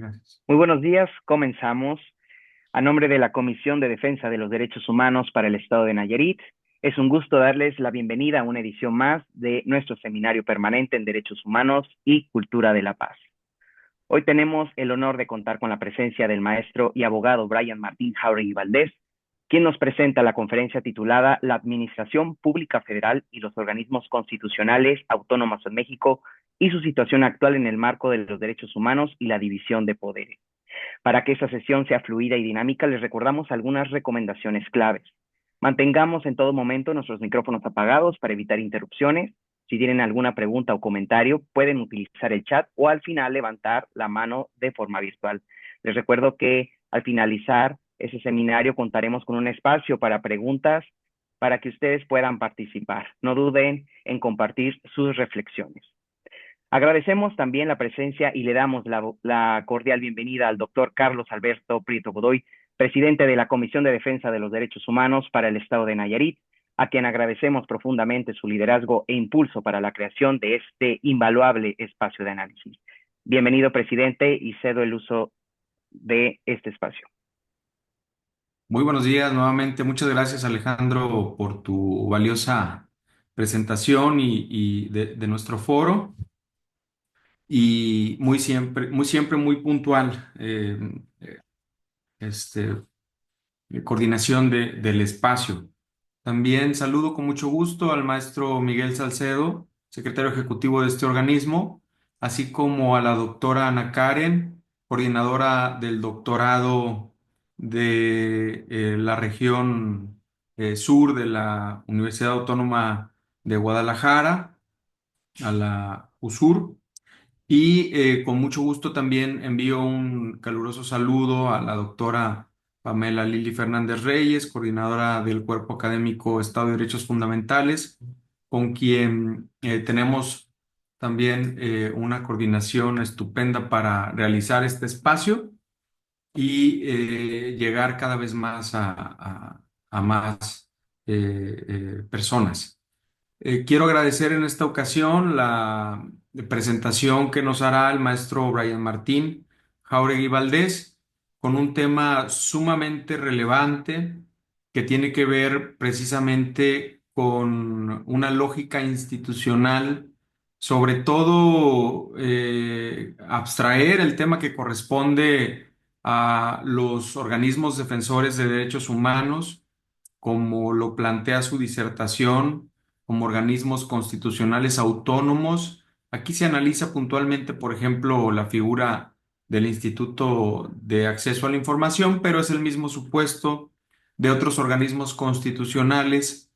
gracias. Muy buenos días, comenzamos. A nombre de la Comisión de Defensa de los Derechos Humanos para el Estado de Nayarit, es un gusto darles la bienvenida a una edición más de nuestro seminario permanente en Derechos Humanos y Cultura de la Paz. Hoy tenemos el honor de contar con la presencia del maestro y abogado Brian Martín Jáuregui Valdés, quien nos presenta la conferencia titulada La Administración Pública Federal y los organismos constitucionales autónomos en México y su situación actual en el marco de los derechos humanos y la división de poderes. Para que esta sesión sea fluida y dinámica, les recordamos algunas recomendaciones claves. Mantengamos en todo momento nuestros micrófonos apagados para evitar interrupciones. Si tienen alguna pregunta o comentario, pueden utilizar el chat o al final levantar la mano de forma virtual. Les recuerdo que al finalizar ese seminario contaremos con un espacio para preguntas para que ustedes puedan participar. No duden en compartir sus reflexiones. Agradecemos también la presencia y le damos la cordial bienvenida al doctor Carlos Alberto Prieto Godoy, presidente de la Comisión de Defensa de los Derechos Humanos para el Estado de Nayarit, a quien agradecemos profundamente su liderazgo e impulso para la creación de este invaluable espacio de análisis. Bienvenido, presidente, y cedo el uso de este espacio. Muy buenos días nuevamente. Muchas gracias, Alejandro, por tu valiosa presentación y de nuestro foro. Y muy puntual, este, coordinación del espacio. También saludo con mucho gusto al maestro Miguel Salcedo, secretario ejecutivo de este organismo, así como a la doctora Ana Karen, coordinadora del doctorado de la región sur de la Universidad Autónoma de Guadalajara, a la USUR. Y con mucho gusto también envío un caluroso saludo a la doctora Pamela Lili Fernández Reyes, coordinadora del Cuerpo Académico Estado de Derechos Fundamentales, con quien tenemos también una coordinación estupenda para realizar este espacio y llegar cada vez más a más personas. Quiero agradecer en esta ocasión la presentación que nos hará el maestro Brian Martín Jáuregui Valdés con un tema sumamente relevante que tiene que ver precisamente con una lógica institucional, sobre todo abstraer el tema que corresponde a los organismos defensores de derechos humanos, como lo plantea su disertación, como organismos constitucionales autónomos. Aquí se analiza puntualmente, por ejemplo, la figura del Instituto de Acceso a la Información, pero es el mismo supuesto de otros organismos constitucionales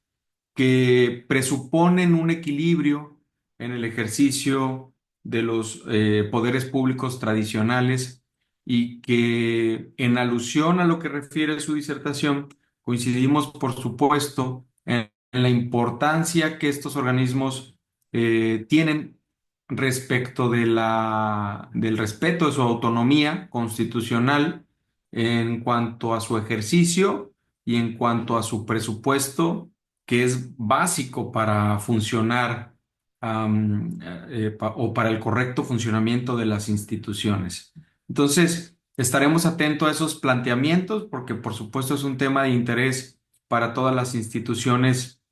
que presuponen un equilibrio en el ejercicio de los poderes públicos tradicionales y que en alusión a lo que refiere su disertación, coincidimos, por supuesto, en la importancia que estos organismos tienen respecto del respeto de su autonomía constitucional en cuanto a su ejercicio y en cuanto a su presupuesto, que es básico para funcionar o para el correcto funcionamiento de las instituciones. Entonces, estaremos atentos a esos planteamientos porque, por supuesto, es un tema de interés para todas las instituciones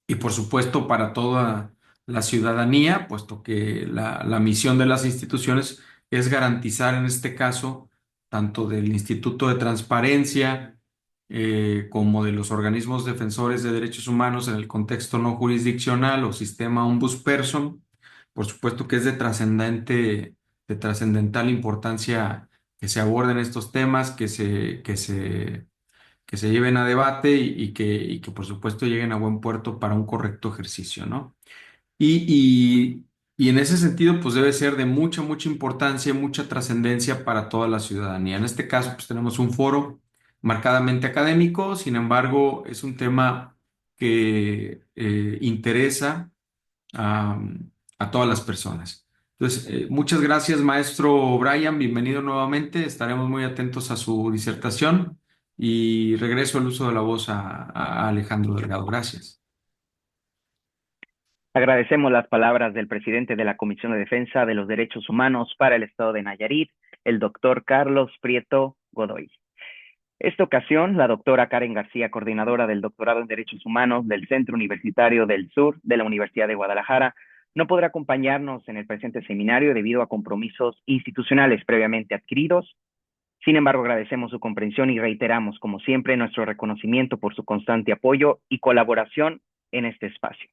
y, por supuesto, para toda la ciudadanía, puesto que la misión de las instituciones es garantizar, en este caso, tanto del Instituto de Transparencia, como de los organismos defensores de derechos humanos en el contexto no jurisdiccional o sistema ombudsperson, por supuesto que es de trascendental importancia que se aborden estos temas, que se lleven a debate y que por supuesto lleguen a buen puerto para un correcto ejercicio, ¿no? Y en ese sentido, pues debe ser de mucha importancia y mucha trascendencia para toda la ciudadanía. En este caso, pues tenemos un foro marcadamente académico, sin embargo, es un tema que interesa a, a todas las personas. Entonces, muchas gracias, maestro Brian, bienvenido nuevamente. Estaremos muy atentos a su disertación y regreso el uso de la voz a Alejandro Delgado. Gracias. Agradecemos las palabras del presidente de la Comisión de Defensa de los Derechos Humanos para el Estado de Nayarit, el doctor Carlos Prieto Godoy. Esta ocasión, la doctora Karen García, coordinadora del doctorado en Derechos Humanos del Centro Universitario del Sur de la Universidad de Guadalajara, no podrá acompañarnos en el presente seminario debido a compromisos institucionales previamente adquiridos. Sin embargo, agradecemos su comprensión y reiteramos, como siempre, nuestro reconocimiento por su constante apoyo y colaboración en este espacio.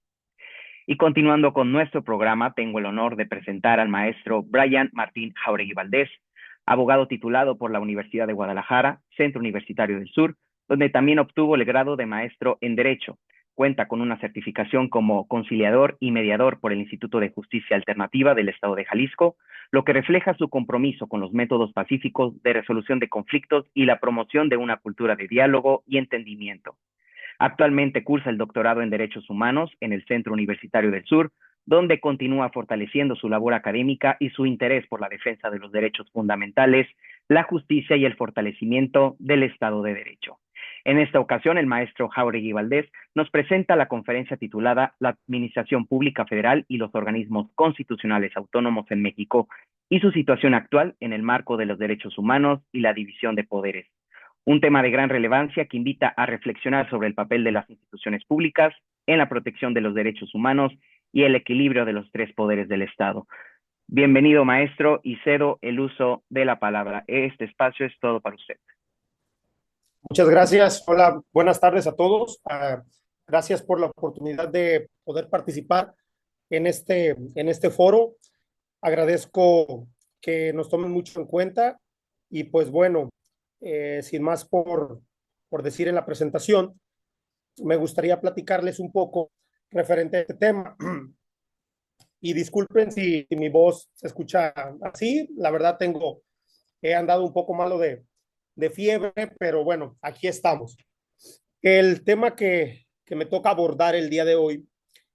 Y continuando con nuestro programa, tengo el honor de presentar al maestro Brian Martín Jáuregui Valdés, abogado titulado por la Universidad de Guadalajara, Centro Universitario del Sur, donde también obtuvo el grado de maestro en Derecho. Cuenta con una certificación como conciliador y mediador por el Instituto de Justicia Alternativa del Estado de Jalisco, lo que refleja su compromiso con los métodos pacíficos de resolución de conflictos y la promoción de una cultura de diálogo y entendimiento. Actualmente cursa el doctorado en Derechos Humanos en el Centro Universitario del Sur, donde continúa fortaleciendo su labor académica y su interés por la defensa de los derechos fundamentales, la justicia y el fortalecimiento del Estado de Derecho. En esta ocasión, el maestro Jáuregui Valdés nos presenta la conferencia titulada La Administración Pública Federal y los organismos constitucionales autónomos en México y su situación actual en el marco de los derechos humanos y la división de poderes. Un tema de gran relevancia que invita a reflexionar sobre el papel de las instituciones públicas en la protección de los derechos humanos y el equilibrio de los tres poderes del Estado. Bienvenido, maestro, y cedo el uso de la palabra. Este espacio es todo para usted. Muchas gracias. Hola, buenas tardes a todos. Gracias por la oportunidad de poder participar en este foro. Agradezco que nos tomen mucho en cuenta y pues bueno, sin más por decir en la presentación, me gustaría platicarles un poco referente a este tema. Y disculpen si mi voz se escucha así. La verdad he andado un poco malo de fiebre, pero bueno, aquí estamos. El tema que me toca abordar el día de hoy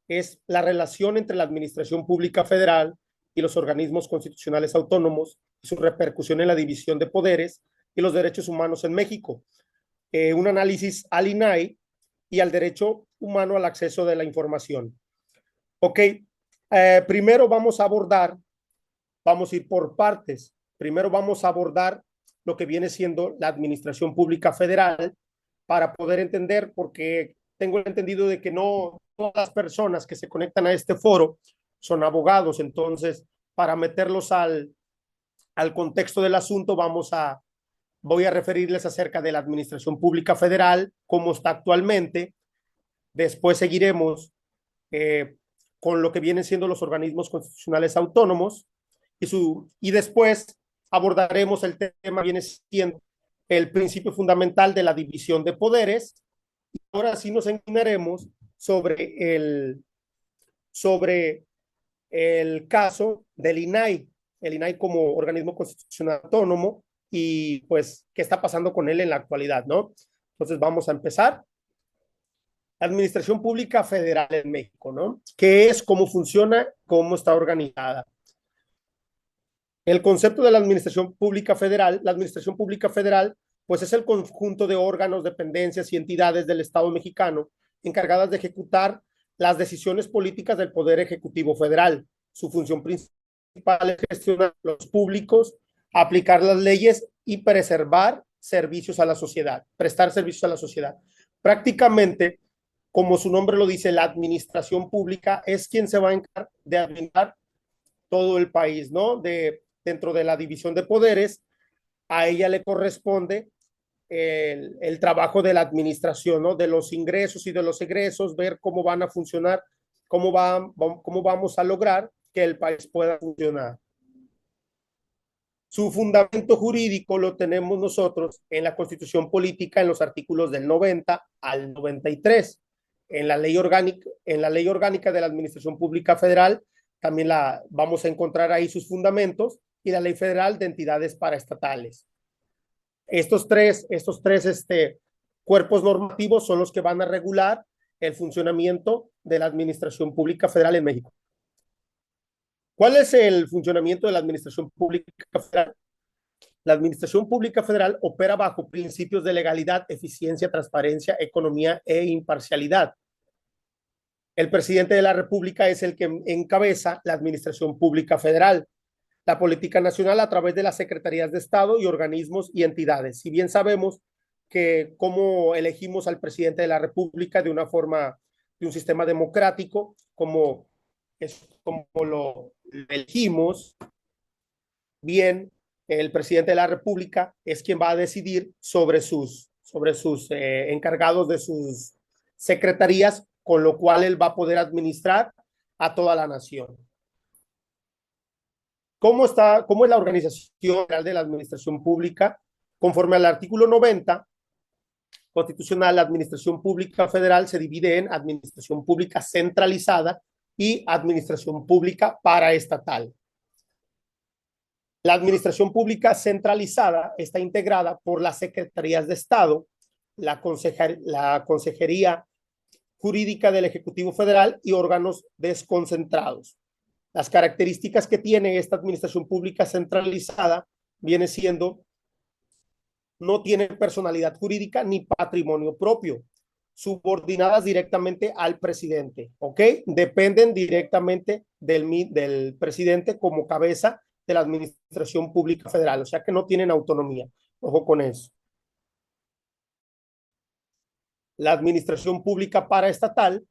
es la relación entre la Administración Pública Federal y los organismos constitucionales autónomos y su repercusión en la división de poderes y los derechos humanos en México. Un análisis al INAI y al derecho humano al acceso de la información. Ok, primero vamos a ir por partes. Primero vamos a abordar lo que viene siendo la Administración Pública Federal para poder entender, porque tengo entendido de que no todas las personas que se conectan a este foro son abogados. Entonces, para meterlos al contexto del asunto, voy a referirles acerca de la Administración Pública Federal, cómo está actualmente. Después seguiremos con lo que vienen siendo los organismos constitucionales autónomos y después abordaremos el tema viene siendo el principio fundamental de la división de poderes. Y ahora sí nos encaminaremos sobre el caso del INAI, el INAI como organismo constitucional autónomo y pues qué está pasando con él en la actualidad, ¿no? Entonces vamos a empezar. Administración Pública Federal en México, ¿no? ¿Qué es? ¿Cómo funciona? ¿Cómo está organizada? El concepto de la Administración Pública Federal, pues es el conjunto de órganos, dependencias y entidades del Estado mexicano encargadas de ejecutar las decisiones políticas del Poder Ejecutivo Federal. Su función principal es gestionar los públicos, aplicar las leyes y prestar servicios a la sociedad. Prácticamente, como su nombre lo dice, la administración pública es quien se va a encargar de administrar todo el país, ¿no? Dentro de la división de poderes, a ella le corresponde el trabajo de la administración, ¿no? De los ingresos y de los egresos, ver cómo van a funcionar, cómo vamos a lograr que el país pueda funcionar. Su fundamento jurídico lo tenemos nosotros en la Constitución Política, en los artículos del 90 al 93. En la ley orgánica de la Administración Pública Federal también vamos a encontrar ahí sus fundamentos, y la Ley Federal de Entidades Paraestatales. Estos tres cuerpos normativos son los que van a regular el funcionamiento de la Administración Pública Federal en México. ¿Cuál es el funcionamiento de la Administración Pública Federal? La Administración Pública Federal opera bajo principios de legalidad, eficiencia, transparencia, economía e imparcialidad. El presidente de la República es el que encabeza la Administración Pública Federal. la política nacional a través de las secretarías de Estado y organismos y entidades. Si bien sabemos que cómo elegimos al presidente de la República de una forma, de un sistema democrático, como lo elegimos, bien, el presidente de la República es quien va a decidir sobre sus encargados de sus secretarías, con lo cual él va a poder administrar a toda la nación. ¿Cómo es la organización general de la administración pública? Conforme al artículo 90 constitucional, la administración pública federal se divide en administración pública centralizada y administración pública paraestatal. La administración pública centralizada está integrada por las secretarías de Estado, la Consejería Jurídica del Ejecutivo Federal y órganos desconcentrados. Las características que tiene esta administración pública centralizada viene siendo: no tiene personalidad jurídica ni patrimonio propio, subordinadas directamente al presidente, ¿ok? Dependen directamente del presidente como cabeza de la administración pública federal, o sea que no tienen autonomía. Ojo con eso. La administración pública paraestatal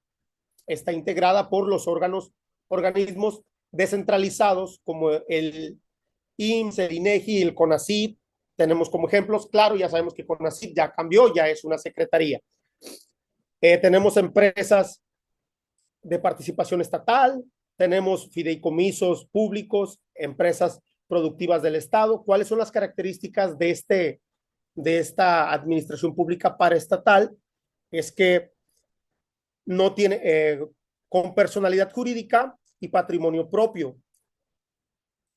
está integrada por los organismos descentralizados como el IMSS, el INEGI y el CONACYT. Tenemos como ejemplos, claro, ya sabemos que CONACYT ya cambió, ya es una secretaría. Tenemos empresas de participación estatal, tenemos fideicomisos públicos, empresas productivas del Estado. ¿Cuáles son las características de esta administración pública paraestatal? Es que no tiene con personalidad jurídica y patrimonio propio.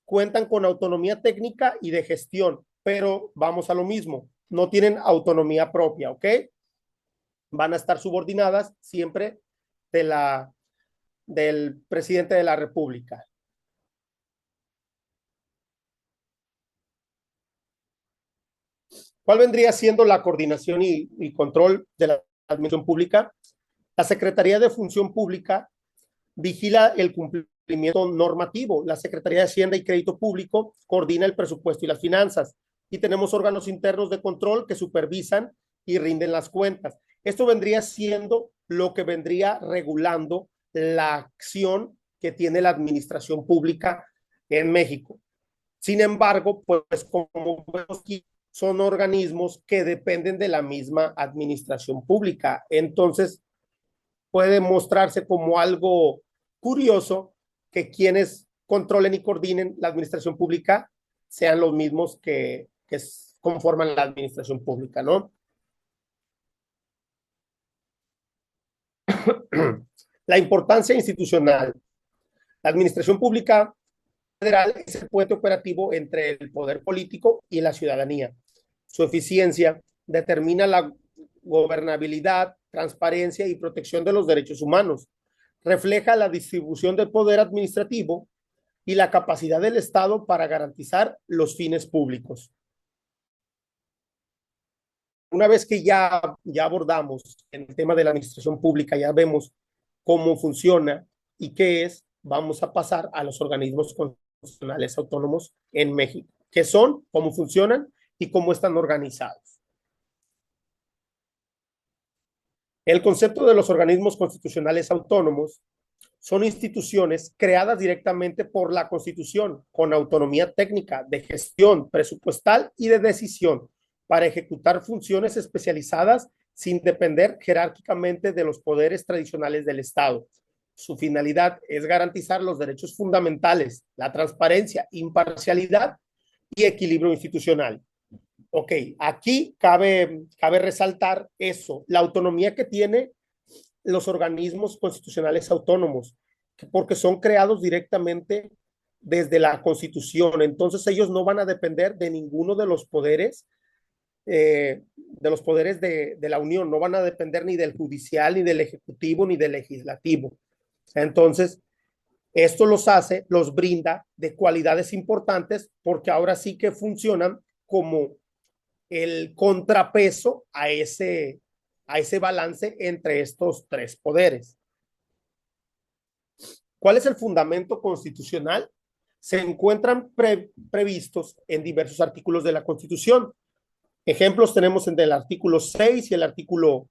Cuentan con autonomía técnica y de gestión, pero vamos a lo mismo, no tienen autonomía propia, ¿ok? Van a estar subordinadas siempre del presidente de la República. ¿Cuál vendría siendo la coordinación y control de la administración pública? La Secretaría de Función Pública vigila el cumplimiento normativo. La Secretaría de Hacienda y Crédito Público coordina el presupuesto y las finanzas. Y tenemos órganos internos de control que supervisan y rinden las cuentas. Esto vendría siendo lo que vendría regulando la acción que tiene la administración pública en México. Sin embargo, pues como vemos aquí, son organismos que dependen de la misma administración pública. Entonces, puede mostrarse como algo curioso que quienes controlen y coordinen la administración pública sean los mismos que conforman la administración pública, ¿no? La importancia institucional. La administración pública federal es el puente operativo entre el poder político y la ciudadanía. Su eficiencia determina la gobernabilidad, transparencia y protección de los derechos humanos. Refleja la distribución del poder administrativo y la capacidad del Estado para garantizar los fines públicos. Una vez que ya abordamos el tema de la administración pública, ya vemos cómo funciona y qué es, vamos a pasar a los organismos constitucionales autónomos en México. ¿Qué son? ¿Cómo funcionan? Y cómo están organizados. El concepto de los organismos constitucionales autónomos son instituciones creadas directamente por la Constitución con autonomía técnica, de gestión presupuestal y de decisión para ejecutar funciones especializadas sin depender jerárquicamente de los poderes tradicionales del Estado. Su finalidad es garantizar los derechos fundamentales, la transparencia, imparcialidad y equilibrio institucional. Ok, aquí cabe resaltar eso, la autonomía que tiene los organismos constitucionales autónomos, porque son creados directamente desde la Constitución. Entonces ellos no van a depender de ninguno de los poderes de la Unión, no van a depender ni del judicial, ni del ejecutivo, ni del legislativo. Entonces, esto los brinda de cualidades importantes, porque ahora sí que funcionan como el contrapeso a ese balance entre estos tres poderes. ¿Cuál es el fundamento constitucional? se encuentran previstos en diversos artículos de la Constitución. Ejemplos tenemos en el artículo 6 y el artículo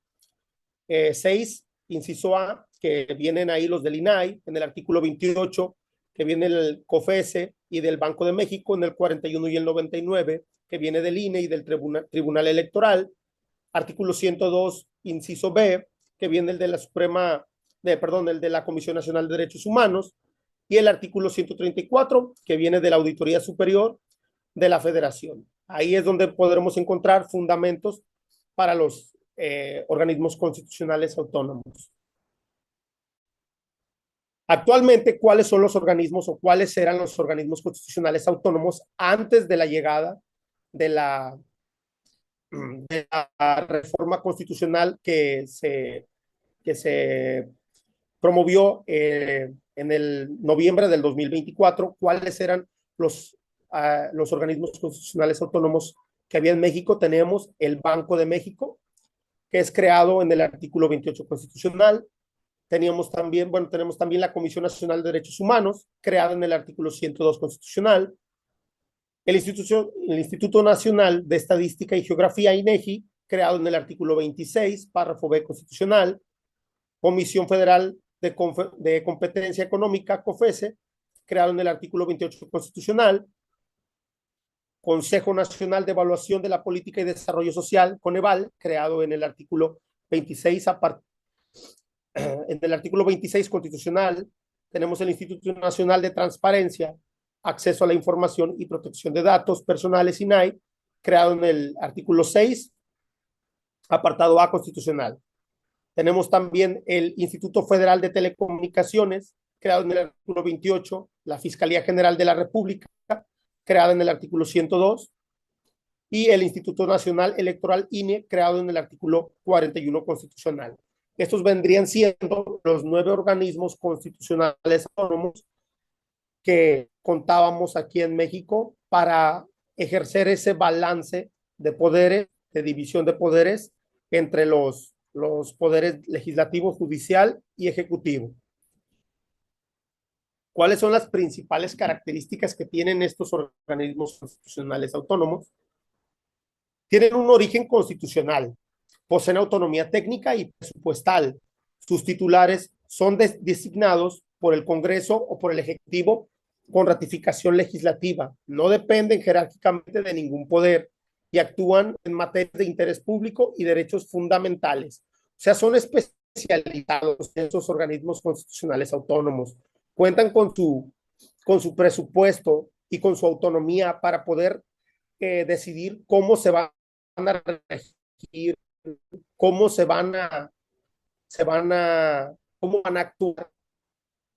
6, inciso A, que vienen ahí los del INAI, en el artículo 28, que viene el COFESE y del Banco de México, en el 41 y el 99, que viene del INE y del Tribunal Electoral, artículo 102, inciso B, que viene el de la el de la Comisión Nacional de Derechos Humanos, y el artículo 134, que viene de la Auditoría Superior de la Federación. Ahí es donde podremos encontrar fundamentos para los organismos constitucionales autónomos. Actualmente, ¿cuáles son los organismos o cuáles eran los organismos constitucionales autónomos antes de la llegada de la reforma constitucional que se promovió en el noviembre del 2024? ¿Cuáles eran los organismos constitucionales autónomos que había en México? Tenemos el Banco de México, que es creado en el artículo 28 constitucional. Tenemos también la Comisión Nacional de Derechos Humanos, creada en el artículo 102 constitucional. El Instituto Nacional de Estadística y Geografía, INEGI, creado en el artículo 26, párrafo B constitucional. Comisión Federal de Competencia Económica, COFESE, creado en el artículo 28 constitucional. Consejo Nacional de Evaluación de la Política y Desarrollo Social, CONEVAL, creado en el artículo 26, en el artículo 26 constitucional. Tenemos el Instituto Nacional de Transparencia, Acceso a la Información y Protección de Datos Personales, INAI, creado en el artículo 6, apartado A constitucional. Tenemos también el Instituto Federal de Telecomunicaciones, creado en el artículo 28, la Fiscalía General de la República, creada en el artículo 102, y el Instituto Nacional Electoral, INE, creado en el artículo 41 constitucional. Estos vendrían siendo los 9 organismos constitucionales autónomos que contábamos aquí en México para ejercer ese balance de poderes, de división de poderes entre los poderes legislativo, judicial y ejecutivo. ¿Cuáles son las principales características que tienen estos organismos constitucionales autónomos? Tienen un origen constitucional, poseen autonomía técnica y presupuestal. Sus titulares son designados por el Congreso o por el Ejecutivo con ratificación legislativa. No dependen jerárquicamente de ningún poder y actúan en materia de interés público y derechos fundamentales. O sea, son especializados en esos organismos constitucionales autónomos. Cuentan con su presupuesto y con su autonomía para poder decidir cómo se van a regir, cómo cómo van a actuar.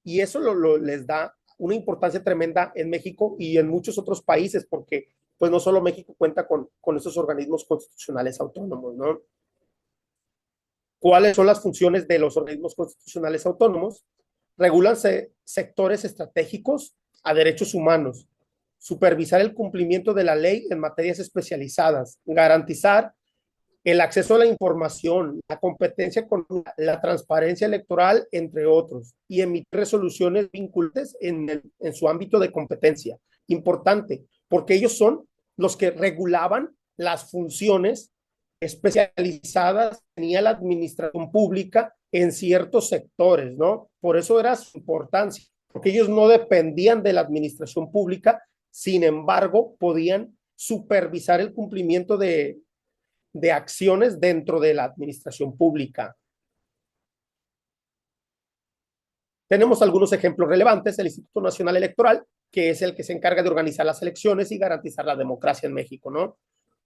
Y eso les da una importancia tremenda en México y en muchos otros países, porque pues no solo México cuenta con estos organismos constitucionales autónomos, ¿no? ¿Cuáles son las funciones de los organismos constitucionales autónomos? Regulan sectores estratégicos a derechos humanos, supervisar el cumplimiento de la ley en materias especializadas, garantizar el acceso a la información, la competencia con la transparencia electoral, entre otros, y emitir resoluciones vinculantes en su ámbito de competencia. Importante, porque ellos son los que regulaban las funciones especializadas que tenía la administración pública en ciertos sectores, ¿no? Por eso era su importancia, porque ellos no dependían de la administración pública, sin embargo, podían supervisar el cumplimiento de acciones dentro de la administración pública. Tenemos algunos ejemplos relevantes. El Instituto Nacional Electoral, que es el que se encarga de organizar las elecciones y garantizar la democracia en México, ¿no?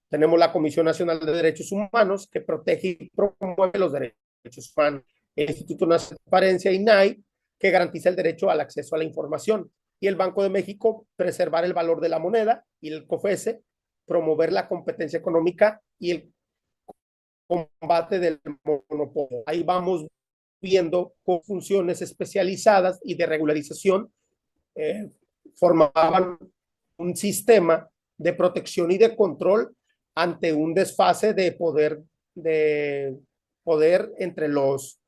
Tenemos la Comisión Nacional de Derechos Humanos, que protege y promueve los derechos humanos. El Instituto Nacional de Transparencia, INAI, que garantiza el derecho al acceso a la información. Y el Banco de México, preservar el valor de la moneda. Y el COFESE, promover la competencia económica y el combate del monopolio. Ahí vamos viendo con funciones especializadas y de regularización formaban un sistema de protección y de control ante un desfase de poder entre los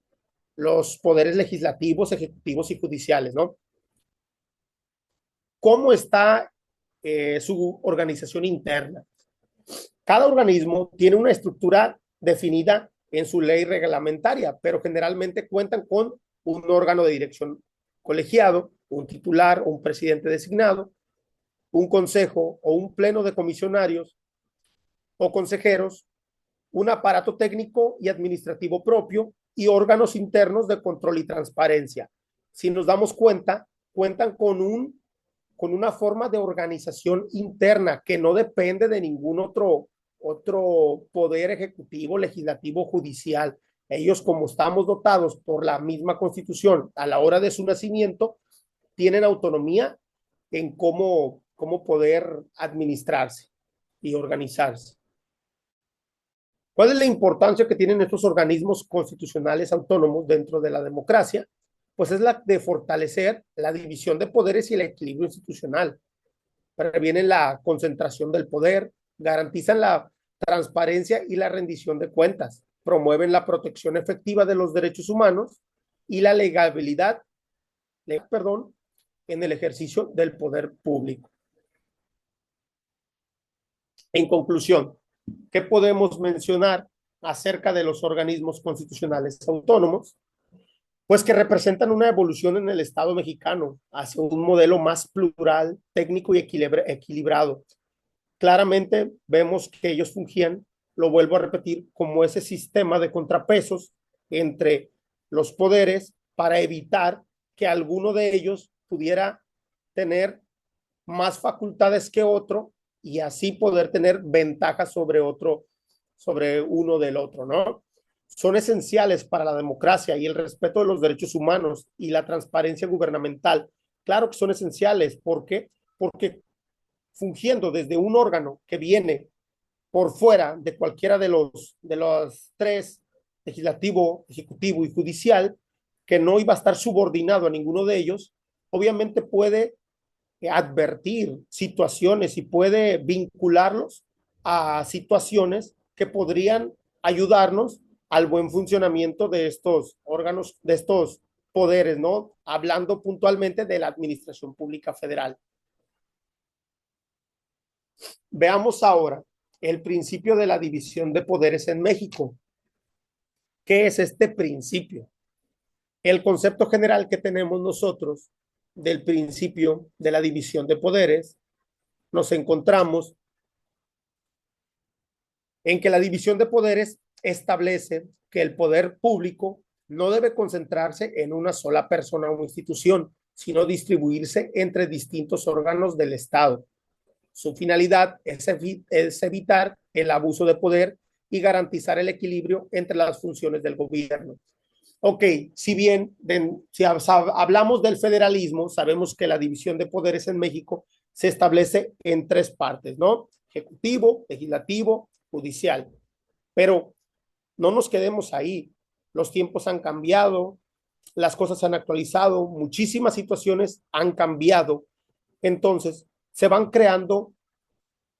poderes legislativos, ejecutivos y judiciales, ¿no? cómo está su organización interna. Cada organismo tiene una estructura definida en su ley reglamentaria, pero generalmente cuentan con un órgano de dirección colegiado, un titular o un presidente designado, un consejo o un pleno de comisionarios o consejeros, un aparato técnico y administrativo propio y órganos internos de control y transparencia. Si nos damos cuenta, cuentan con una forma de organización interna que no depende de ningún otro poder ejecutivo, legislativo, judicial. Ellos, como estamos dotados por la misma Constitución a la hora de su nacimiento, tienen autonomía en cómo poder administrarse y organizarse. ¿Cuál es la importancia que tienen estos organismos constitucionales autónomos dentro de la democracia? Pues es la de fortalecer la división de poderes y el equilibrio institucional. Previenen la concentración del poder, garantizan la transparencia y la rendición de cuentas, promueven la protección efectiva de los derechos humanos y la legalidad, en el ejercicio del poder público. En conclusión, ¿qué podemos mencionar acerca de los organismos constitucionales autónomos? Pues que representan una evolución en el Estado mexicano hacia un modelo más plural, técnico y equilibrado. Claramente vemos que ellos fungían, lo vuelvo a repetir, como ese sistema de contrapesos entre los poderes para evitar que alguno de ellos pudiera tener más facultades que otro y así poder tener ventajas sobre uno del otro, ¿no? Son esenciales para la democracia y el respeto de los derechos humanos y la transparencia gubernamental. Claro que son esenciales. ¿Por qué? Porque fungiendo desde un órgano que viene por fuera de cualquiera de los tres, legislativo, ejecutivo y judicial, que no iba a estar subordinado a ninguno de ellos, obviamente puede advertir situaciones y puede vincularlos a situaciones que podrían ayudarnos al buen funcionamiento de estos órganos, de estos poderes, ¿no? Hablando puntualmente de la Administración Pública Federal. Veamos ahora el principio de la división de poderes en México. ¿Qué es este principio? El concepto general que tenemos nosotros del principio de la división de poderes, nos encontramos en que la división de poderes establece que el poder público no debe concentrarse en una sola persona o institución, sino distribuirse entre distintos órganos del Estado. Su finalidad es evitar el abuso de poder y garantizar el equilibrio entre las funciones del gobierno. Ok, si bien si hablamos del federalismo, sabemos que la división de poderes en México se establece en tres partes, ¿no? Ejecutivo, legislativo, judicial. Pero no nos quedemos ahí. Los tiempos han cambiado, las cosas han actualizado, muchísimas situaciones han cambiado. Entonces, se van creando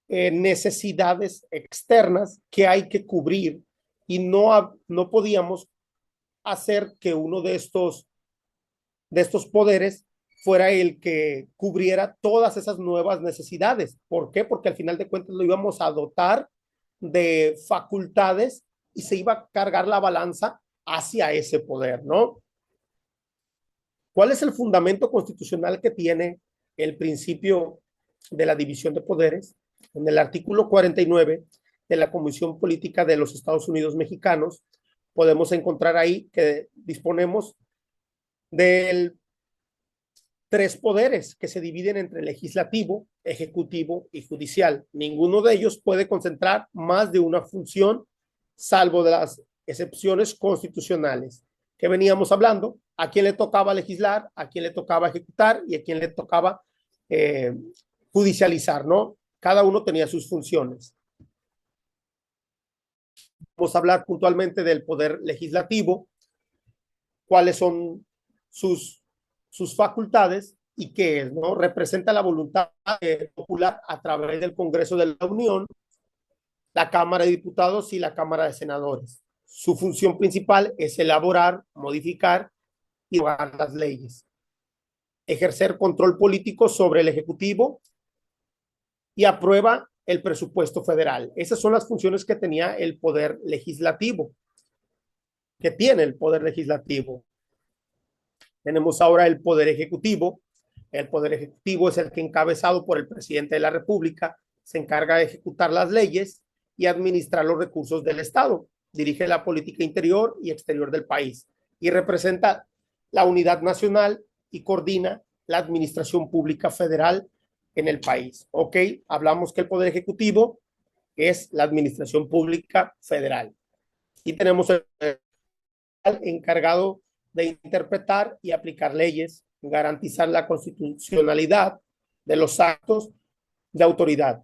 necesidades externas que hay que cubrir y no podíamos hacer que uno de estos poderes fuera el que cubriera todas esas nuevas necesidades. ¿Por qué? Porque al final de cuentas lo íbamos a dotar de facultades y se iba a cargar la balanza hacia ese poder, ¿no? ¿Cuál es el fundamento constitucional que tiene el principio de la división de poderes? En el artículo 49 de la Comisión Política de los Estados Unidos Mexicanos, podemos encontrar ahí que disponemos de tres poderes que se dividen entre legislativo, ejecutivo y judicial. Ninguno de ellos puede concentrar más de una función, salvo de las excepciones constitucionales que veníamos hablando, a quién le tocaba legislar, a quién le tocaba ejecutar y a quién le tocaba judicializar, ¿no? Cada uno tenía sus funciones. Vamos a hablar puntualmente del poder legislativo, cuáles son sus facultades y qué es, ¿no? Representa la voluntad popular a través del Congreso de la Unión, la Cámara de Diputados y la Cámara de Senadores. Su función principal es elaborar, modificar y derogar las leyes. ejercer control político sobre el Ejecutivo y aprueba el presupuesto federal. Esas son las funciones que tenía el Poder Legislativo, que tiene el Poder Legislativo. Tenemos ahora el Poder Ejecutivo. El Poder Ejecutivo es el que, encabezado por el presidente de la República, se encarga de ejecutar las leyes y administrar los recursos del Estado. Dirige la política interior y exterior del país y representa la unidad nacional y coordina la administración pública federal en el país. Ok, hablamos que el Poder Ejecutivo es la administración pública federal. Y tenemos el encargado de interpretar y aplicar leyes, garantizar la constitucionalidad de los actos de autoridad.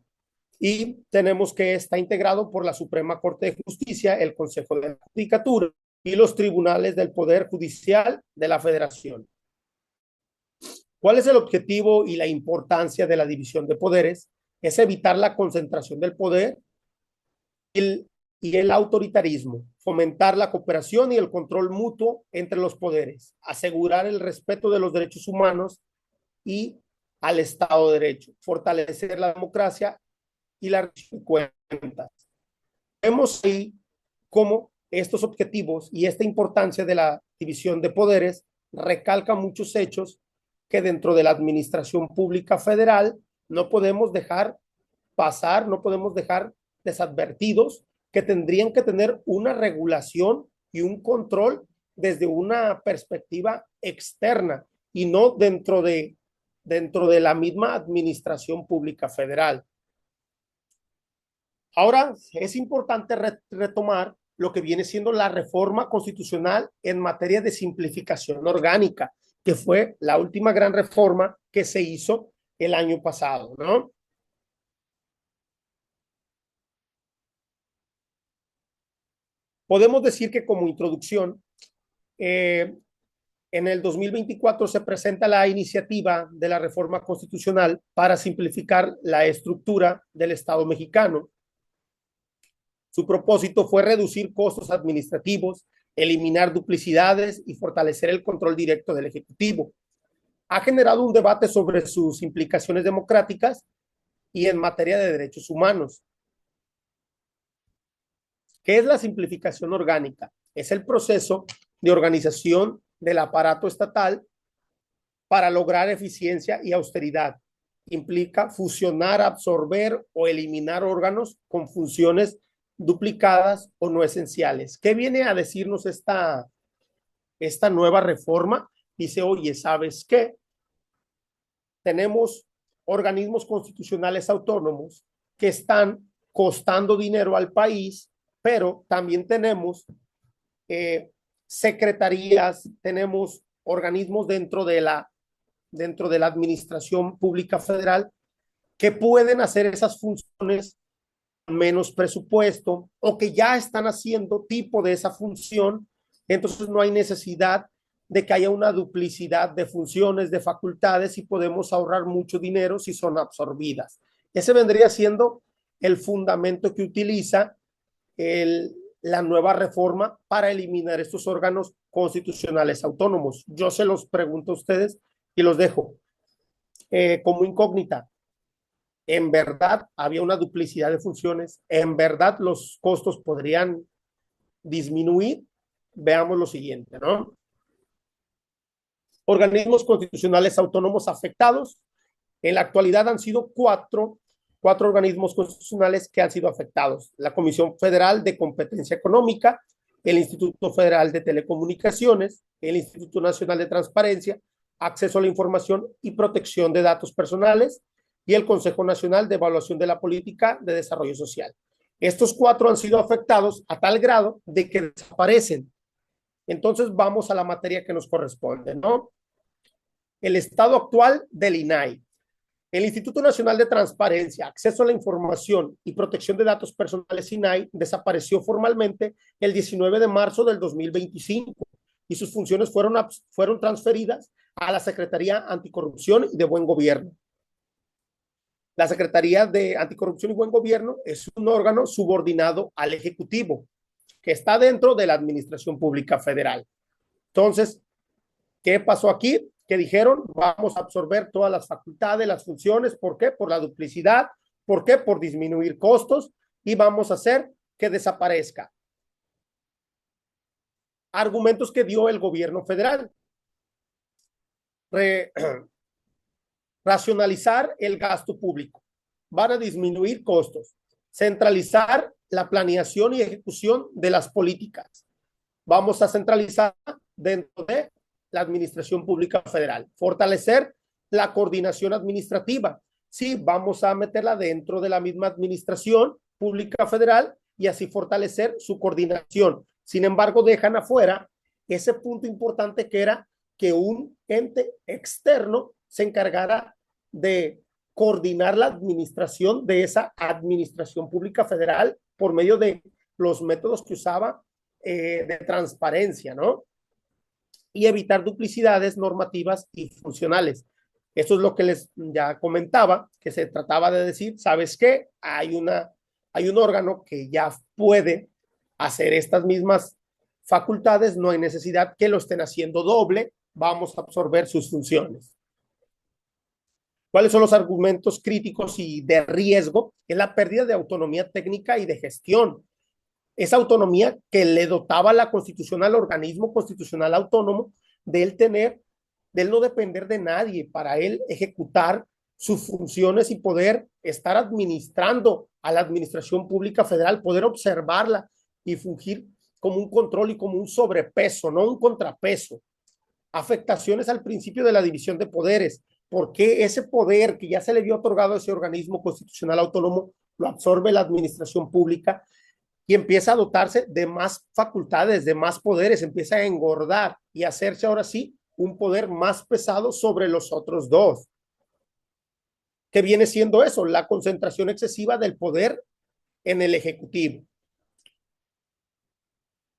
Y tenemos que está integrado por la Suprema Corte de Justicia, el Consejo de la Judicatura y los tribunales del Poder Judicial de la Federación. ¿Cuál es el objetivo y la importancia de la división de poderes? Es evitar la concentración del poder y el autoritarismo, fomentar la cooperación y el control mutuo entre los poderes, asegurar el respeto de los derechos humanos y al Estado de Derecho, fortalecer la democracia y las cuentas. Vemos ahí cómo estos objetivos y esta importancia de la división de poderes recalca muchos hechos que dentro de la administración pública federal no podemos dejar pasar, no podemos dejar desadvertidos, que tendrían que tener una regulación y un control desde una perspectiva externa y no dentro de la misma administración pública federal. Ahora es importante retomar lo que viene siendo la reforma constitucional en materia de simplificación orgánica, que fue la última gran reforma que se hizo el año pasado, ¿no? Podemos decir que como introducción, en el 2024 se presenta la iniciativa de la reforma constitucional para simplificar la estructura del Estado mexicano. Su propósito fue reducir costos administrativos, eliminar duplicidades y fortalecer el control directo del Ejecutivo. Ha generado un debate sobre sus implicaciones democráticas y en materia de derechos humanos. ¿Qué es la simplificación orgánica? Es el proceso de organización del aparato estatal para lograr eficiencia y austeridad. Implica fusionar, absorber o eliminar órganos con funciones duplicadas o no esenciales. ¿Qué viene a decirnos esta nueva reforma? Dice, oye, ¿sabes qué? Tenemos organismos constitucionales autónomos que están costando dinero al país, pero también tenemos secretarías, tenemos organismos dentro de la administración pública federal que pueden hacer esas funciones con menos presupuesto o que ya están haciendo tipo de esa función, entonces no hay necesidad de que haya una duplicidad de funciones, de facultades y podemos ahorrar mucho dinero si son absorbidas. Ese vendría siendo el fundamento que utiliza la nueva reforma para eliminar estos órganos constitucionales autónomos. Yo se los pregunto a ustedes y los dejo como incógnita. ¿En verdad había una duplicidad de funciones? ¿En verdad los costos podrían disminuir? Veamos lo siguiente, ¿no? Organismos constitucionales autónomos afectados. En la actualidad han sido cuatro organismos constitucionales que han sido afectados: la Comisión Federal de Competencia Económica, el Instituto Federal de Telecomunicaciones, el Instituto Nacional de Transparencia, Acceso a la Información y Protección de Datos Personales y el Consejo Nacional de Evaluación de la Política de Desarrollo Social. Estos cuatro han sido afectados a tal grado de que desaparecen. Entonces vamos a la materia que nos corresponde, ¿no? El estado actual del INAI. El Instituto Nacional de Transparencia, Acceso a la Información y Protección de Datos Personales, INAI, desapareció formalmente el 19 de marzo del 2025 y sus funciones fueron transferidas a la Secretaría Anticorrupción y de Buen Gobierno. La Secretaría de Anticorrupción y Buen Gobierno es un órgano subordinado al Ejecutivo, que está dentro de la Administración Pública Federal. Entonces, ¿qué pasó aquí? que dijeron, vamos a absorber todas las facultades, las funciones. ¿Por qué? Por la duplicidad. ¿Por qué? Por disminuir costos, y vamos a hacer que desaparezca. Argumentos que dio el gobierno federal. Racionalizar el gasto público. Van a disminuir costos. Centralizar la planeación y ejecución de las políticas. Vamos a centralizar dentro de la administración pública federal. Fortalecer la coordinación administrativa. Sí, vamos a meterla dentro de la misma administración pública federal y así fortalecer su coordinación. Sin embargo, dejan afuera ese punto importante que era que un ente externo se encargara de coordinar la administración de esa administración pública federal por medio de los métodos que usaba de transparencia, ¿no? Y evitar duplicidades normativas y funcionales. Esto es lo que les ya comentaba, que se trataba de decir, ¿sabes qué? Hay un órgano que ya puede hacer estas mismas facultades, no hay necesidad que lo estén haciendo doble, vamos a absorber sus funciones. ¿Cuáles son los argumentos críticos y de riesgo? Es la pérdida de autonomía técnica y de gestión. Esa autonomía que le dotaba la Constitución al organismo constitucional autónomo de él no depender de nadie para él ejecutar sus funciones y poder estar administrando a la administración pública federal, poder observarla y fungir como un control y como un sobrepeso, no un contrapeso. Afectaciones al principio de la división de poderes, porque ese poder que ya se le dio otorgado a ese organismo constitucional autónomo lo absorbe la administración pública y empieza a dotarse de más facultades, de más poderes, empieza a engordar y hacerse ahora sí un poder más pesado sobre los otros dos. ¿Qué viene siendo eso? La concentración excesiva del poder en el Ejecutivo.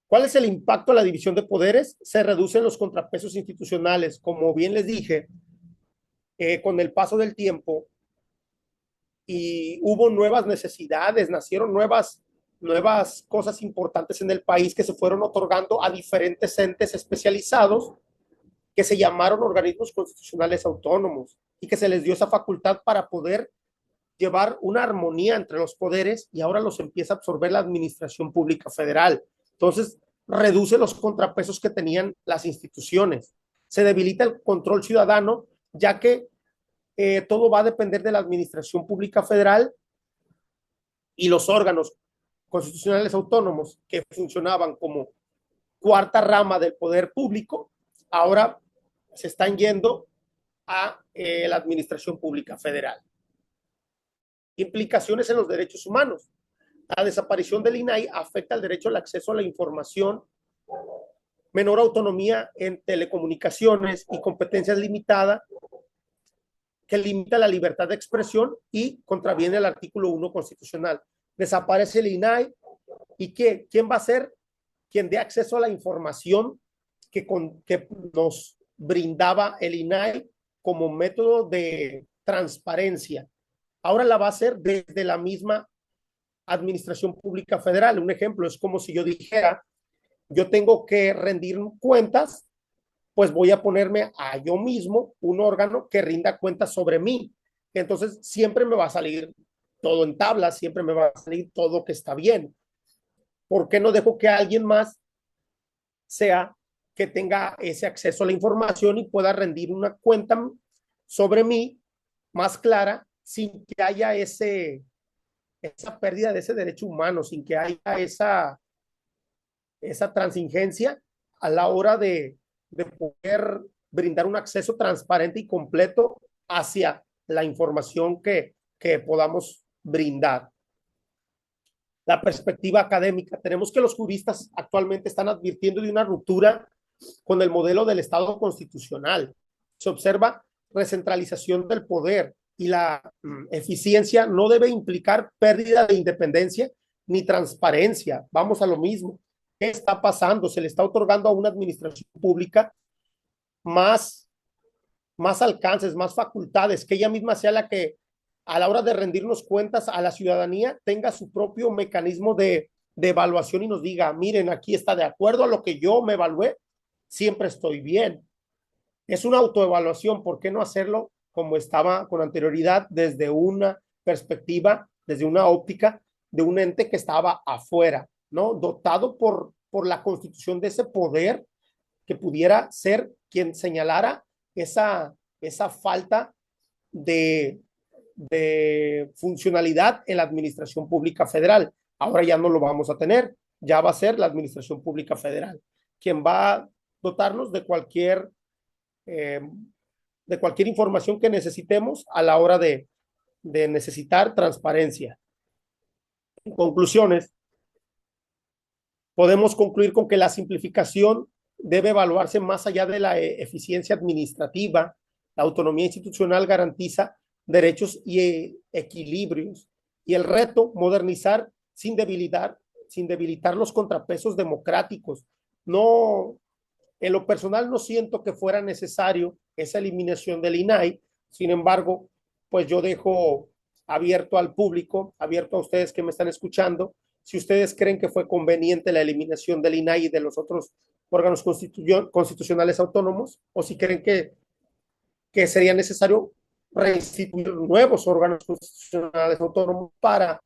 ¿Cuál es el impacto de la división de poderes? Se reducen los contrapesos institucionales. Como bien les dije, con el paso del tiempo y hubo nuevas necesidades, nacieron nuevas cosas importantes en el país que se fueron otorgando a diferentes entes especializados que se llamaron organismos constitucionales autónomos y que se les dio esa facultad para poder llevar una armonía entre los poderes, y ahora los empieza a absorber la administración pública federal. Entonces, reduce los contrapesos que tenían las instituciones. Se debilita el control ciudadano, ya que todo va a depender de la administración pública federal, y los órganos constitucionales autónomos que funcionaban como cuarta rama del poder público, ahora se están yendo a la administración pública federal. Implicaciones en los derechos humanos. La desaparición del INAI afecta el derecho al acceso a la información, menor autonomía en telecomunicaciones y competencias limitadas, que limita la libertad de expresión y contraviene el artículo 1 constitucional. Desaparece el INAI, y ¿quién va a ser quien dé acceso a la información que nos brindaba el INAI como método de transparencia? Ahora la va a hacer desde la misma administración pública federal. Un ejemplo es como si yo dijera, yo tengo que rendir cuentas, pues voy a ponerme a yo mismo un órgano que rinda cuentas sobre mí. Entonces siempre me va a salir todo en tablas, siempre me va a salir todo que está bien. ¿Por qué no dejo que alguien más sea que tenga ese acceso a la información y pueda rendir una cuenta sobre mí más clara, sin que haya esa pérdida de ese derecho humano, sin que haya esa transigencia a la hora de poder brindar un acceso transparente y completo hacia la información que podamos brindar? La perspectiva académica. Tenemos que los juristas actualmente están advirtiendo de una ruptura con el modelo del Estado constitucional. Se observa recentralización del poder, y la eficiencia no debe implicar pérdida de independencia ni transparencia. Vamos a lo mismo. ¿Qué está pasando? Se le está otorgando a una administración pública más alcances, más facultades, que ella misma sea la que a la hora de rendirnos cuentas a la ciudadanía tenga su propio mecanismo de evaluación y nos diga, miren, aquí está de acuerdo a lo que yo me evalué, siempre estoy bien. Es una autoevaluación, ¿por qué no hacerlo como estaba con anterioridad desde una perspectiva, desde una óptica de un ente que estaba afuera, ¿no? Dotado por la constitución de ese poder que pudiera ser quien señalara esa falta de, de funcionalidad en la administración pública federal. Ahora ya no lo vamos a tener, ya va a ser la administración pública federal quien va a dotarnos eh, de cualquier información que necesitemos a la hora de necesitar transparencia. En conclusiones, podemos concluir con que la simplificación debe evaluarse más allá de la eficiencia administrativa. La autonomía institucional garantiza derechos y equilibrios. Y el reto, modernizar sin debilitar los contrapesos democráticos. No, en lo personal no siento que fuera necesario esa eliminación del INAI. Sin embargo, pues yo dejo abierto al público, abierto a ustedes que me están escuchando, si ustedes creen que fue conveniente la eliminación del INAI y de los otros órganos constitucionales autónomos, o si creen que sería necesario reinstituir nuevos órganos constitucionales autónomos para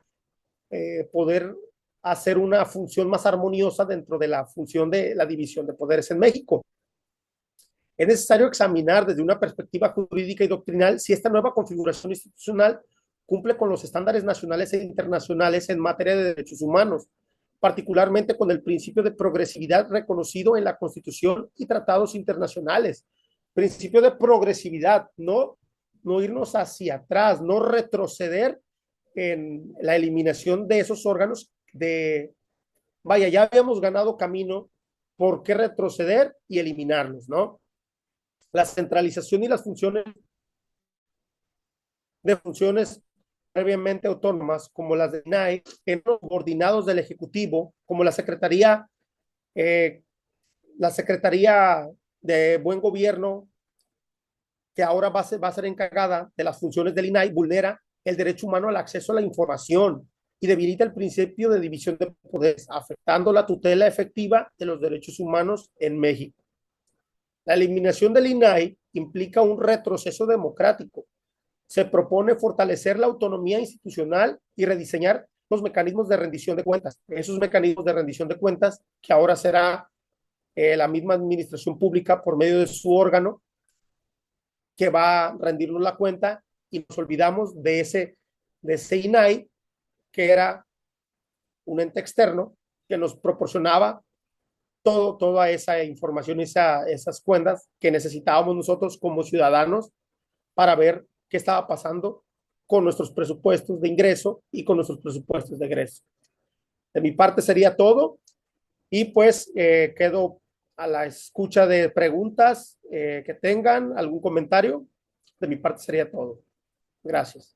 poder hacer una función más armoniosa dentro de la función de la división de poderes en México. Es necesario examinar desde una perspectiva jurídica y doctrinal si esta nueva configuración institucional cumple con los estándares nacionales e internacionales en materia de derechos humanos, particularmente con el principio de progresividad reconocido en la Constitución y tratados internacionales. Principio de progresividad, no irnos hacia atrás, no retroceder en la eliminación de esos órganos vaya, ya habíamos ganado camino, ¿por qué retroceder y eliminarlos, no? La centralización y las funciones previamente autónomas, como las de INAI, en los coordinados del Ejecutivo, como la Secretaría de Buen Gobierno, que ahora va a ser encargada de las funciones del INAI, vulnera el derecho humano al acceso a la información y debilita el principio de división de poderes, afectando la tutela efectiva de los derechos humanos en México. La eliminación del INAI implica un retroceso democrático. Se propone fortalecer la autonomía institucional y rediseñar los mecanismos de rendición de cuentas. Esos mecanismos de rendición de cuentas que ahora será la misma administración pública por medio de su órgano que va a rendirnos la cuenta, y nos olvidamos de ese INAI que era un ente externo que nos proporcionaba toda esa información, esas cuentas que necesitábamos nosotros como ciudadanos para ver qué estaba pasando con nuestros presupuestos de ingreso y con nuestros presupuestos de egreso. De mi parte sería todo, y pues quedo a la escucha de preguntas que tengan, algún comentario. De mi parte sería todo. Gracias.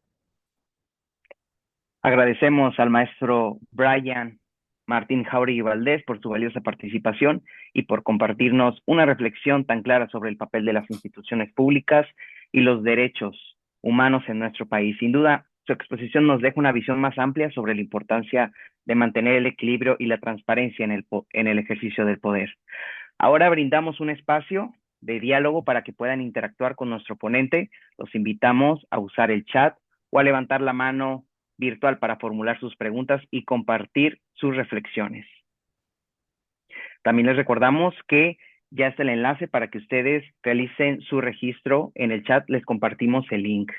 Agradecemos al maestro Brian Martín Jáuregui Valdés por su valiosa participación y por compartirnos una reflexión tan clara sobre el papel de las instituciones públicas y los derechos humanos en nuestro país. Sin duda, su exposición nos deja una visión más amplia sobre la importancia de mantener el equilibrio y la transparencia en el ejercicio del poder. Ahora brindamos un espacio de diálogo para que puedan interactuar con nuestro ponente. Los invitamos a usar el chat o a levantar la mano virtual para formular sus preguntas y compartir sus reflexiones. También les recordamos que ya está el enlace para que ustedes realicen su registro en el chat. Les compartimos el link.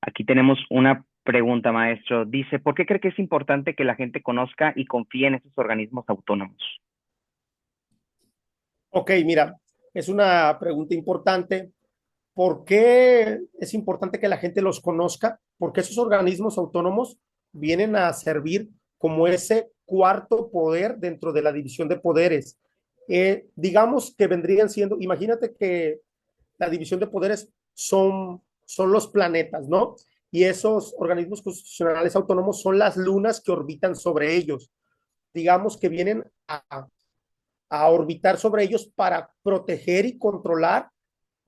Aquí tenemos una pregunta, maestro. Dice, ¿por qué cree que es importante que la gente conozca y confíe en estos organismos autónomos? Ok, mira, es una pregunta importante. ¿Por qué es importante que la gente los conozca? Porque esos organismos autónomos vienen a servir como ese cuarto poder dentro de la división de poderes. Digamos que vendrían siendo, imagínate que la división de poderes son los planetas, ¿no? Y esos organismos constitucionales autónomos son las lunas que orbitan sobre ellos. Digamos que vienen a orbitar sobre ellos para proteger y controlar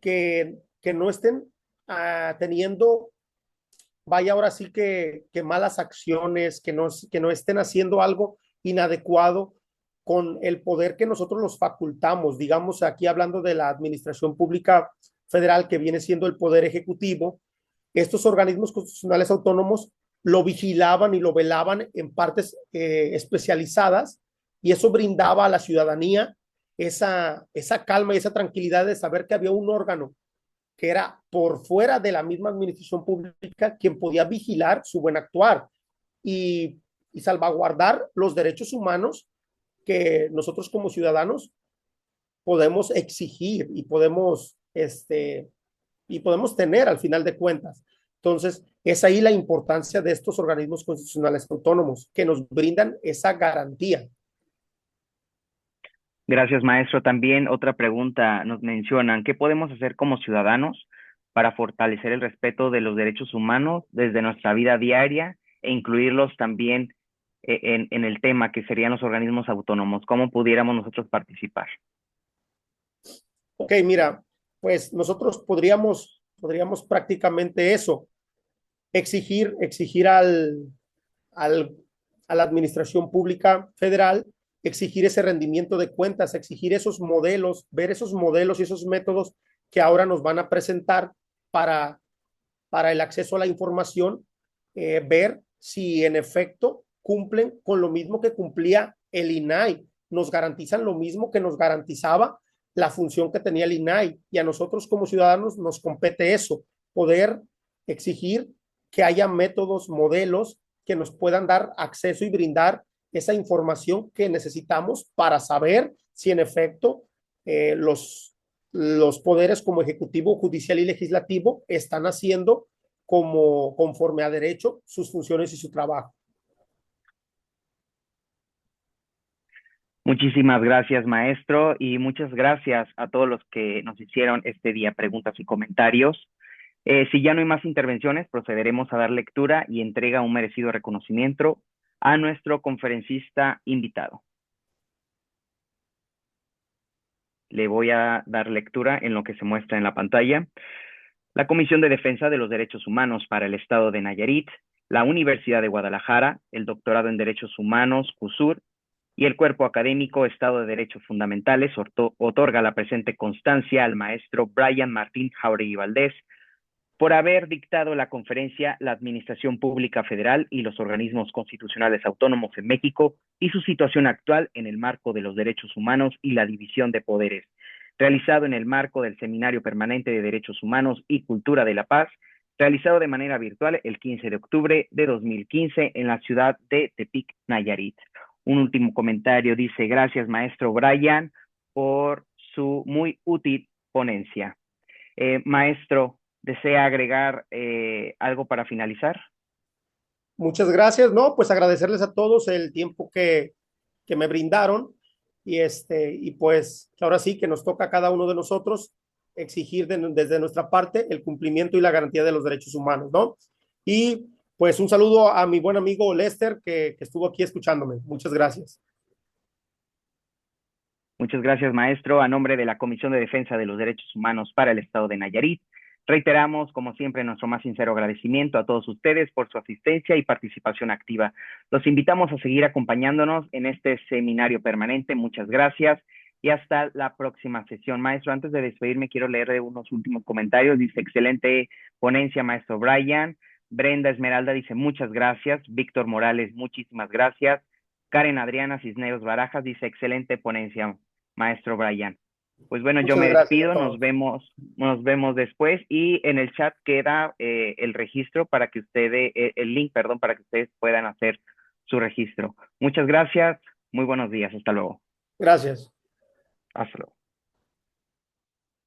que no estén teniendo, vaya ahora sí que malas acciones, que no estén haciendo algo inadecuado con el poder que nosotros los facultamos, digamos aquí hablando de la Administración Pública Federal, que viene siendo el poder ejecutivo, estos organismos constitucionales autónomos lo vigilaban y lo velaban en partes especializadas, y eso brindaba a la ciudadanía esa calma y esa tranquilidad de saber que había un órgano que era por fuera de la misma administración pública quien podía vigilar su buen actuar y, y salvaguardar los derechos humanos que nosotros como ciudadanos podemos exigir y podemos tener al final de cuentas. Entonces, es ahí la importancia de estos organismos constitucionales autónomos que nos brindan esa garantía. Gracias, maestro. También otra pregunta, nos mencionan, ¿qué podemos hacer como ciudadanos para fortalecer el respeto de los derechos humanos desde nuestra vida diaria e incluirlos también en el tema que serían los organismos autónomos? ¿Cómo pudiéramos nosotros participar? Ok, mira, pues nosotros podríamos prácticamente eso, exigir a la administración pública federal, exigir ese rendimiento de cuentas, exigir esos modelos, ver esos modelos y esos métodos que ahora nos van a presentar para, para el acceso a la información, ver si en efecto cumplen con lo mismo que cumplía el INAI, nos garantizan lo mismo que nos garantizaba la función que tenía el INAI, y a nosotros como ciudadanos nos compete eso, poder exigir que haya métodos, modelos que nos puedan dar acceso y brindar esa información que necesitamos para saber si en efecto los poderes como ejecutivo, judicial y legislativo están haciendo como conforme a derecho sus funciones y su trabajo. Muchísimas gracias, maestro, y muchas gracias a todos los que nos hicieron este día preguntas y comentarios. Si ya no hay más intervenciones, procederemos a dar lectura y entrega un merecido reconocimiento a nuestro conferencista invitado. Le voy a dar lectura en lo que se muestra en la pantalla. La Comisión de Defensa de los Derechos Humanos para el Estado de Nayarit, la Universidad de Guadalajara, el Doctorado en Derechos Humanos, CUSUR, y el Cuerpo Académico Estado de Derechos Fundamentales otorga la presente constancia al maestro Brian Martín Jáuregui Valdés por haber dictado la conferencia La Administración Pública Federal y los Organismos Constitucionales Autónomos en México y su situación actual en el marco de los derechos humanos y la división de poderes, realizado en el marco del Seminario Permanente de Derechos Humanos y Cultura de la Paz, realizado de manera virtual el 15 de octubre de 2015 en la ciudad de Tepic, Nayarit. Un último comentario dice: gracias, maestro Brian, por su muy útil ponencia. Maestro, ¿desea agregar algo para finalizar? Muchas gracias, ¿no? Pues agradecerles a todos el tiempo que me brindaron, y pues que ahora sí que nos toca a cada uno de nosotros exigir desde nuestra parte el cumplimiento y la garantía de los derechos humanos, ¿no? Y pues un saludo a mi buen amigo Lester que estuvo aquí escuchándome. Muchas gracias. Muchas gracias, maestro. A nombre de la Comisión de Defensa de los Derechos Humanos para el Estado de Nayarit, reiteramos, como siempre, nuestro más sincero agradecimiento a todos ustedes por su asistencia y participación activa. Los invitamos a seguir acompañándonos en este seminario permanente. Muchas gracias y hasta la próxima sesión. Maestro, antes de despedirme, quiero leerle unos últimos comentarios. Dice: excelente ponencia, maestro Brian. Brenda Esmeralda dice: muchas gracias. Víctor Morales, muchísimas gracias. Karen Adriana Cisneros Barajas dice: excelente ponencia, maestro Brian. Pues bueno, yo me despido, nos vemos después, y en el chat queda el registro para que ustedes, el link, perdón, para que ustedes puedan hacer su registro. Muchas gracias, muy buenos días, hasta luego. Gracias. Hasta luego.